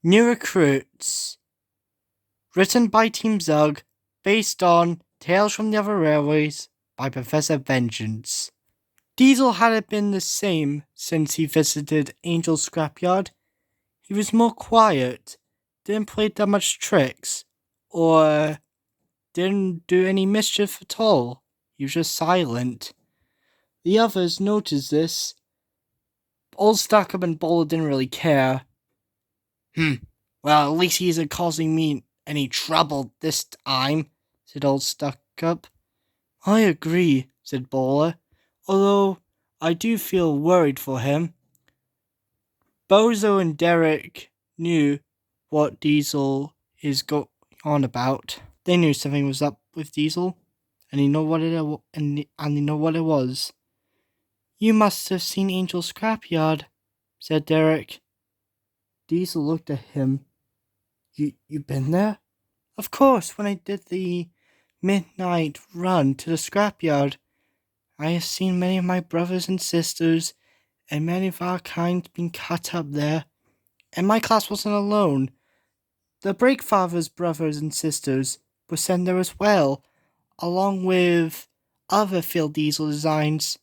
New Recruits. Written by Team Zug, based on Tales from the Other Railways by Professor Vengeance. Diesel hadn't been the same since he visited Angel's Scrapyard. He was more quiet, didn't play that much tricks, or didn't do any mischief at all. He was just silent. The others noticed this. Old Stuckup and Bowler didn't really care. Well, at least he isn't causing me any trouble this time, said Old Stuckup. I agree, said Bowler, although I do feel worried for him. Bozo and Derek knew what Diesel is going on about. They knew something was up with Diesel, and they know what it was. You must have seen Angel's Scrapyard, said Derek. Diesel looked at him. You've been there? Of course, when I did the midnight run to the scrapyard. I have seen many of my brothers and sisters, and many of our kind being cut up there. And my class wasn't alone. The Breakfather's brothers and sisters were sent there as well, along with other field diesel designs.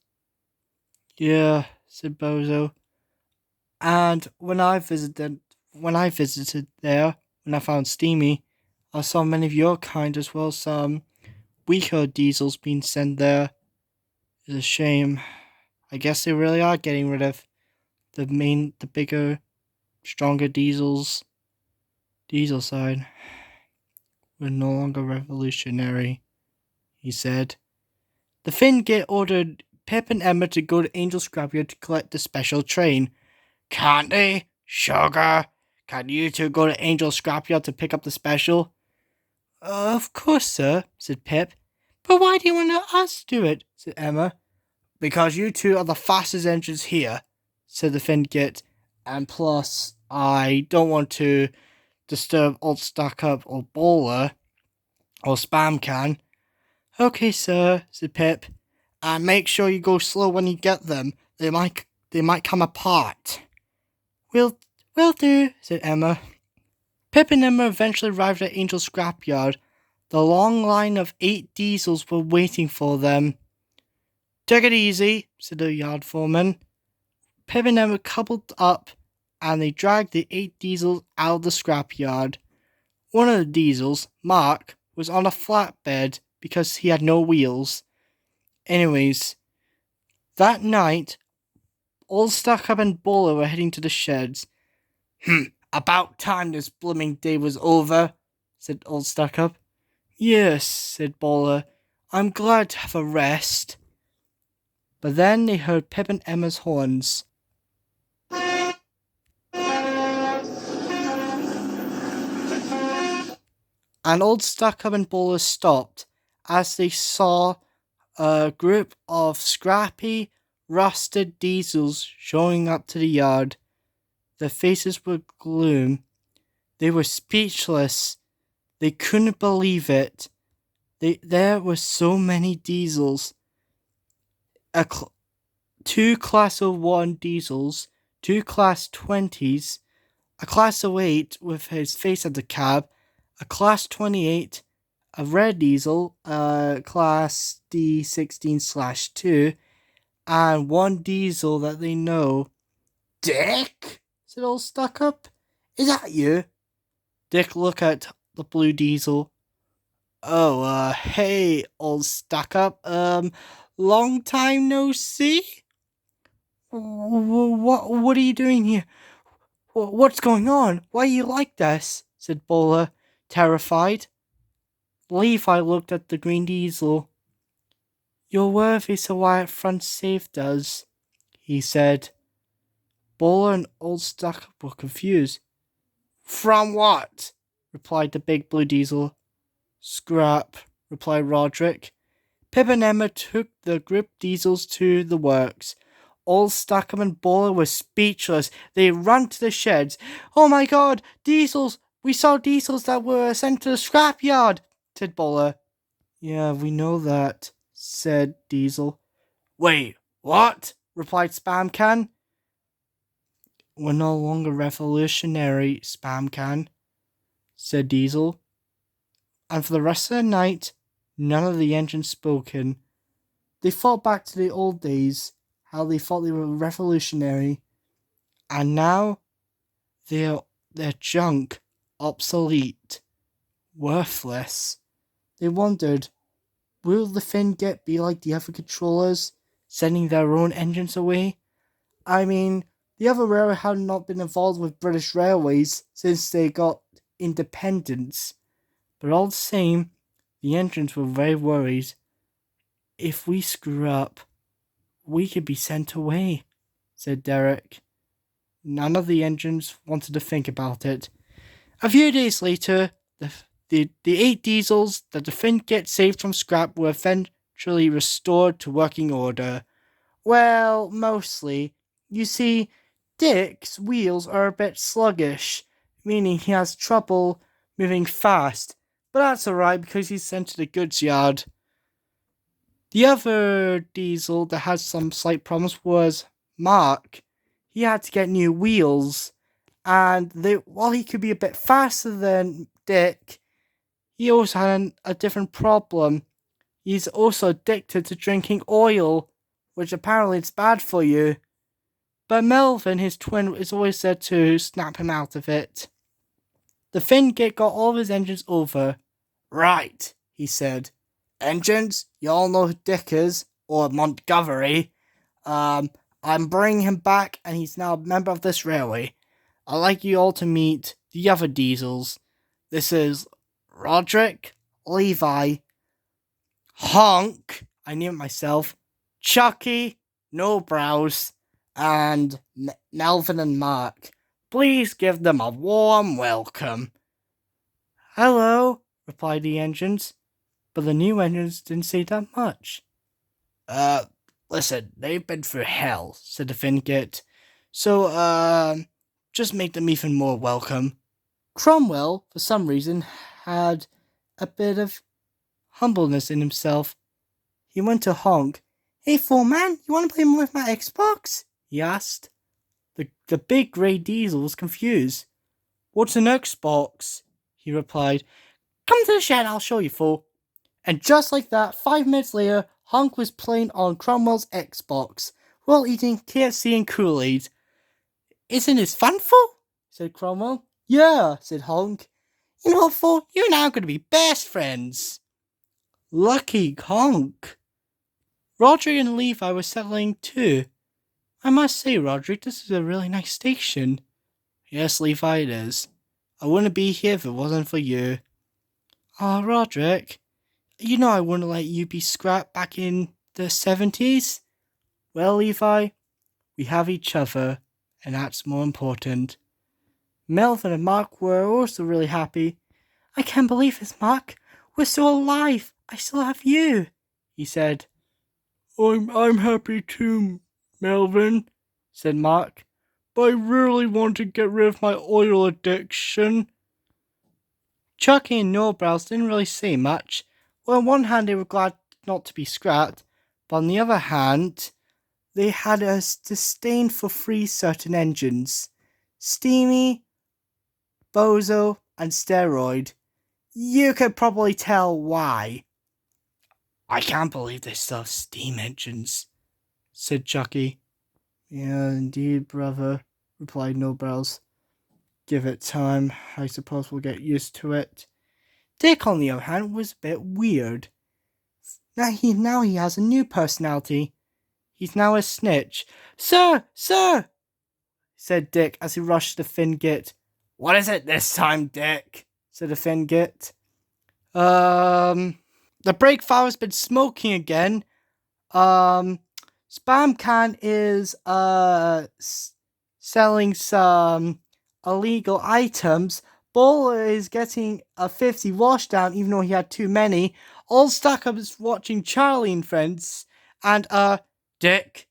Yeah, said Bozo. And when I visited there, when I found Steamy, I saw many of your kind as well as some weaker diesels being sent there. It's a shame. I guess they really are getting rid of the bigger, stronger diesel side. We're no longer revolutionary, he said. The Fingit ordered Pip and Emma to go to Angel Scrapyard to collect the special train. Can't they? Sugar, can you two go to Angel Scrapyard to pick up the special? Of course, sir, said Pip. But why do you want us to do it? Said Emma. Because you two are the fastest engines here, said the Fingit. And plus, I don't want to disturb Old Stuckup or Bowler or Spam Can. Okay, sir, said Pip. And make sure you go slow when you get them. They might come apart. Will do, said Emma. Pip and Emma eventually arrived at Angel's Scrapyard. The long line of 8 diesels were waiting for them. Take it easy, said the yard foreman. Pip and Emma coupled up, and they dragged the 8 diesels out of the scrapyard. One of the diesels, Mark, was on a flatbed because he had no wheels. Anyways, that night, Old Stuckup and Bowler were heading to the sheds. About time this blooming day was over, said Old Stuckup. Yes, said Bowler. I'm glad to have a rest. But then they heard Pip and Emma's horns. And Old Stuckup and Bowler stopped as they saw a group of scrappy, rusted diesels showing up to the yard. Their faces were gloom. They were speechless. They couldn't believe it. There were so many diesels. 2 Class 01 diesels, 2 Class 20s, a Class 08 with his face at the cab, a Class 28, a red diesel, Class D16/2, and 1 diesel that they know. Dick? Said Old Stuckup. Is that you? Dick looked at the blue diesel. Oh, hey, Old Stuckup. Long time no see? What are you doing here? What's going on? Why are you like this? Said Bowler, terrified. Levi looked at the green diesel. You're worthy, so Wyatt Front saved us, he said. Bowler and Old Stuckup were confused. From what? Replied the big blue diesel. Scrap, replied Roderick. Pip and Emma took the group diesels to the works. Old Stuckup and Bowler were speechless. They ran to the sheds. Oh my god, diesels! We saw diesels that were sent to the scrapyard, said Bowler. Yeah, we know that, said Diesel. Wait, what? Replied Spam Can. we're no longer revolutionary, Spam can, said Diesel. And for the rest of the night, none of the engines spoken. They thought back to the old days, how they thought they were revolutionary, and now they're junk, obsolete, worthless. They wondered, will the Fingit be like the other controllers, sending their own engines away? I mean, the other railway had not been involved with British Railways since they got independence, but all the same, the engines were very worried. If we screw up, we could be sent away, said Derek. None of the engines wanted to think about it. A few days later, the 8 diesels that the Fingit saved from scrap were eventually restored to working order. Well, mostly. You see, Dick's wheels are a bit sluggish, meaning he has trouble moving fast, but that's alright because he's sent to the goods yard. The other diesel that had some slight problems was Mark. He had to get new wheels, and while he could be a bit faster than Dick, he also had a different problem. He's also addicted to drinking oil, which apparently is bad for you. But Melvin, his twin, is always there to snap him out of it. The Fingit got all of his engines over. Right, he said. Engines, you all know who Dick is, or Montgomery. I'm bringing him back, and he's now a member of this railway. I'd like you all to meet the other diesels. This is Roderick, Levi, Honk, I knew it myself, Chucky, No Brows, and Melvin and Mark. Please give them a warm welcome. Hello, replied the engines, but the new engines didn't say that much. Listen, they've been through hell, said the Fingit, so, just make them even more welcome. Cromwell, for some reason, had a bit of humbleness in himself. He went to Honk. Hey, foreman, you want to play with my Xbox? He asked. The big grey diesel was confused. What's an Xbox? He replied. Come to the shed, I'll show you, fool. And just like that, 5 minutes later, Honk was playing on Cromwell's Xbox while eating KFC and Kool-Aid. Isn't this fun, fool? Said Cromwell. Yeah, said Honk. You know, fool, you're now going to be best friends. Lucky Honk. Roderick and Levi were settling too. I must say, Roderick, this is a really nice station. Yes, Levi, it is. I wouldn't be here if it wasn't for you. Ah, Roderick, you know I wouldn't let you be scrapped back in the 70s. Well, Levi, we have each other, and that's more important. Melvin and Mark were also really happy. I can't believe this, Mark. We're still alive. I still have you, he said. I'm happy too, Melvin, said Mark, but I really want to get rid of my oil addiction. Chucky and Norbrows didn't really say much. Well, on one hand, they were glad not to be scrapped, but on the other hand, they had a disdain for 3 certain engines. Steamy, Bozo, and Steroid. You could probably tell why. I can't believe they still have steam engines, said Chucky. Yeah, indeed, brother, replied Nobrels. Give it time. I suppose we'll get used to it. Dick, on the other hand, was a bit weird. Now he has a new personality. He's now a snitch. Sir, said Dick as he rushed the Fingit. What is it this time, Dick? Said the Fingit. The brake fire's been smoking again. Spam Can is selling some illegal items. Bowler is getting a 50 washdown even though he had too many. Old Stuck-Up is watching Charlie and Friends. And Dick,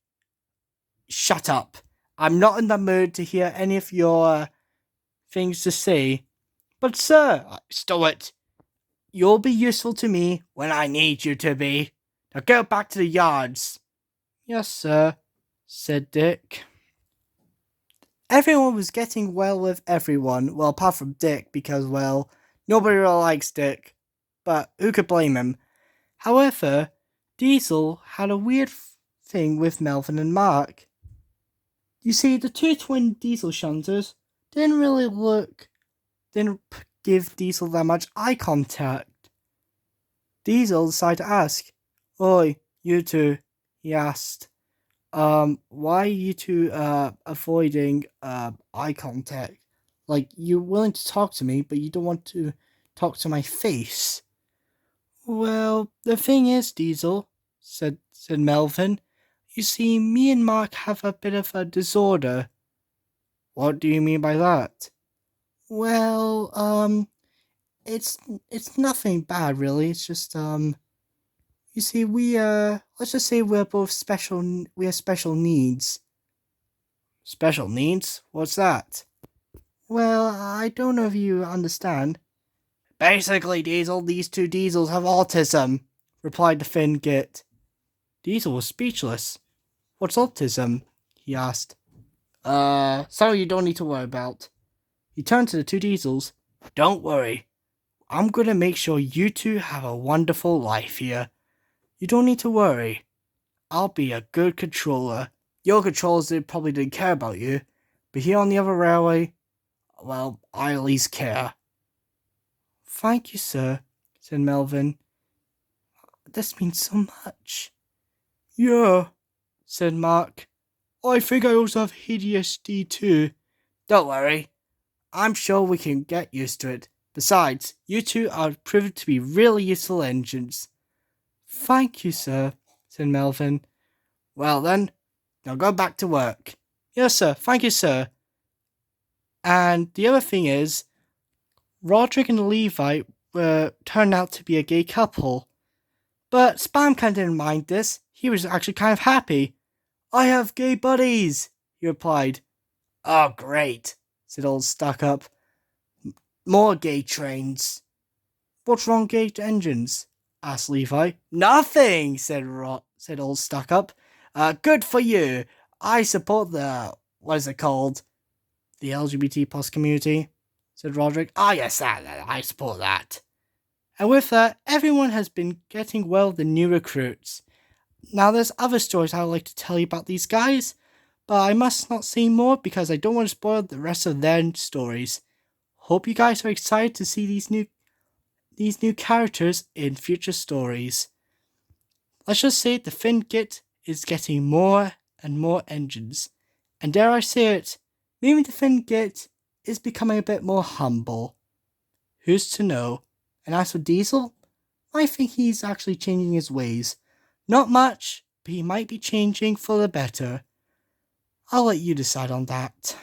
shut up. I'm not in the mood to hear any of your things to say. But sir, Stuart, you'll be useful to me when I need you to be. Now go back to the yards. Yes, sir, said Dick. Everyone was getting well with everyone, well, apart from Dick, because, well, nobody really likes Dick. But who could blame him? However, Diesel had a weird thing with Melvin and Mark. You see, the two twin Diesel shunters didn't give Diesel that much eye contact. Diesel decided to ask, "Oi, you two," he asked. Why are you two avoiding eye contact? Like, you're willing to talk to me, but you don't want to talk to my face. Well, the thing is, Diesel, said Melvin, you see, me and Mark have a bit of a disorder. What do you mean by that? Well, it's nothing bad really. It's just you see, let's just say we're both special. We have special needs. Special needs? What's that? Well, I don't know if you understand. Basically, Diesel, these two Diesels have autism, replied the thin git. Diesel was speechless. What's autism? He asked. Something you don't need to worry about. He turned to the two Diesels. Don't worry. I'm gonna make sure you two have a wonderful life here. You don't need to worry. I'll be a good controller. Your controllers probably didn't care about you, but here on the other railway, well, I at least care. Thank you, sir, said Melvin. This means so much. Yeah, said Mark. I think I also have ADHD too. Don't worry. I'm sure we can get used to it. Besides, you two are proved to be really useful engines. Thank you, sir, said Melvin. Well then, now go back to work. Yes, sir. Thank you, sir. And the other thing is, Roderick and Levi turned out to be a gay couple. But Spam kind of didn't mind this. He was actually kind of happy. I have gay buddies, he replied. Oh, great, said Old Stuck-Up. More gay trains. What's wrong with gay engines? Asked Levi. Nothing, said Old Stuck-Up. Good for you. I support what is it called? The LGBT plus community, said Roderick. Ah, yes, I support that. And with that, everyone has been getting well the new recruits. Now there's other stories I would like to tell you about these guys, but I must not say more because I don't want to spoil the rest of their stories. Hope you guys are excited to see these new characters in future stories. Let's just say the Fingit is getting more and more engines. And dare I say it, maybe the Fingit is becoming a bit more humble. Who's to know? And as for Diesel, I think he's actually changing his ways. Not much, but he might be changing for the better. I'll let you decide on that.